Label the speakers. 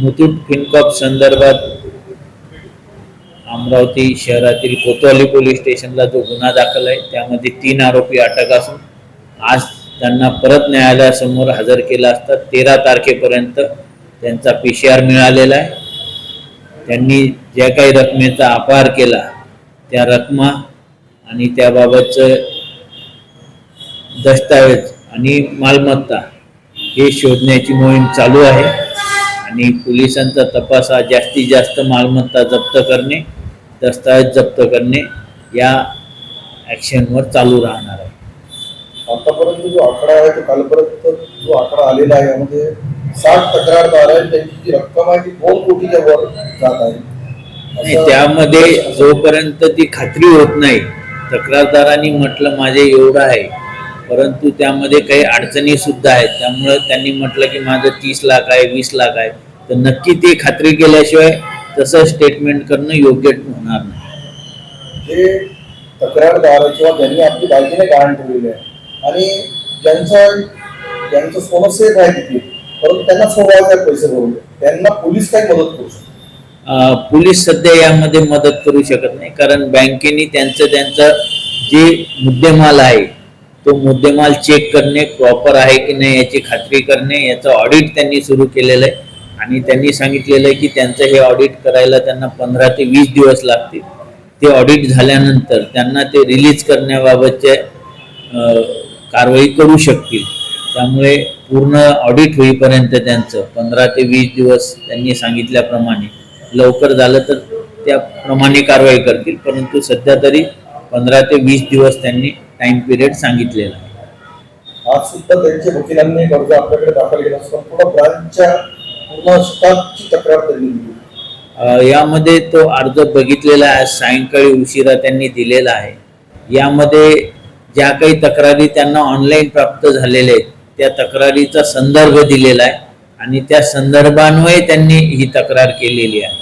Speaker 1: Muthoot Fincorp संदर्भात अमरावती शहरातील कोतवाली police स्टेशनला जो गुन्हा दाखल आहे त्यामध्ये 3 आरोपी अटक असून आज त्यांना परत न्यायालयासमोर हजर केला असता 13 तारखेपर्यंत त्यांचा PCR मिळालेला आहे। त्यांनी ज्या काही रकमेचा अपहार केला त्या रकमा आणि त्याबाबतचं दस्तावेज आणि मालमत्ता हे शोधण्याची मोहीम चालू आहे आणि पोलिसांचा तपास हा जास्तीत जास्त मालमत्ता जप्त करणे, दस्तावेज जप्त करणे या ॲक्शनवर चालू राहणार आहे।
Speaker 2: आतापर्यंत जो आकडा आहे तो कालपर्यंत जो आकडा आलेला आहे यामध्ये 60 तक्रारदार आहेत, त्यांची जी रक्कम आहे ती 2 कोटीच्या वर जात आहे।
Speaker 1: नाही, त्यामध्ये जोपर्यंत ती खात्री होत नाही, तक्रारदारांनी म्हटलं माझे एवढं आहे, परंतु त्यामध्ये काही अडचणी सुद्धा आहेत, त्यामुळे त्यांनी म्हटलं की माझं 30 लाख आहे, 20 लाख आहे, तर नक्की ती खात्री केल्याशिवाय तसं स्टेटमेंट करणं योग्य होणार नाही।
Speaker 2: जे तक्रारदार किंवा ज्यांनी आपली दागिने गहाण ठेवलेले आहे आणि ज्यांचं सोनं सेफ आहे तिथे, परंतु त्यांना सोडवायचे पैसे भरून, त्यांना पोलीस काही मदत करू शकतो?
Speaker 1: पोलीस सध्या यामध्ये मदत करू शकत नाही, कारण बँकेने त्यांचं जे मुद्देमाल आहे तो मुद्देमाल चेक करणे, प्रॉपर आहे की नाही याची खात्री करणे, याचं ऑडिट त्यांनी सुरू केलेलं आहे आणि त्यांनी सांगितलेलं आहे की त्यांचं हे ऑडिट करायला त्यांना 15 ते 20 दिवस लागतील। ते ऑडिट झाल्यानंतर त्यांना ते रिलीज करण्याबाबतचे कारवाई करू शकतील, त्यामुळे पूर्ण ऑडिट होईपर्यंत त्यांचं 15 ते 20 दिवस त्यांनी सांगितल्याप्रमाणे, लवकर झालं तर त्याप्रमाणे कारवाई करतील, परंतु सध्या तरी 15 ते 20 दिवस त्यांनी टाइम पिरियड सांगितलेला आहे।
Speaker 2: आज सुद्धा त्यांच्या वकिलांनी अर्ज आपल्याकडे दाखल केला असता, पूर्ण ब्रांचच्या पूर्ण स्टाफची तक्रार त्यांनी दिली।
Speaker 1: यामध्ये तो अर्ज बघितलेला आहे, सायंकाळी उशिरा त्यांनी दिलेला आहे। यामध्ये ज्या काही तक्रारी त्यांना ऑनलाईन प्राप्त झालेल्या आहेत त्या तक्रारीचा संदर्भ दिलेला आहे आणि त्या संदर्भान्वये त्यांनी ही तक्रार केलेली आहे।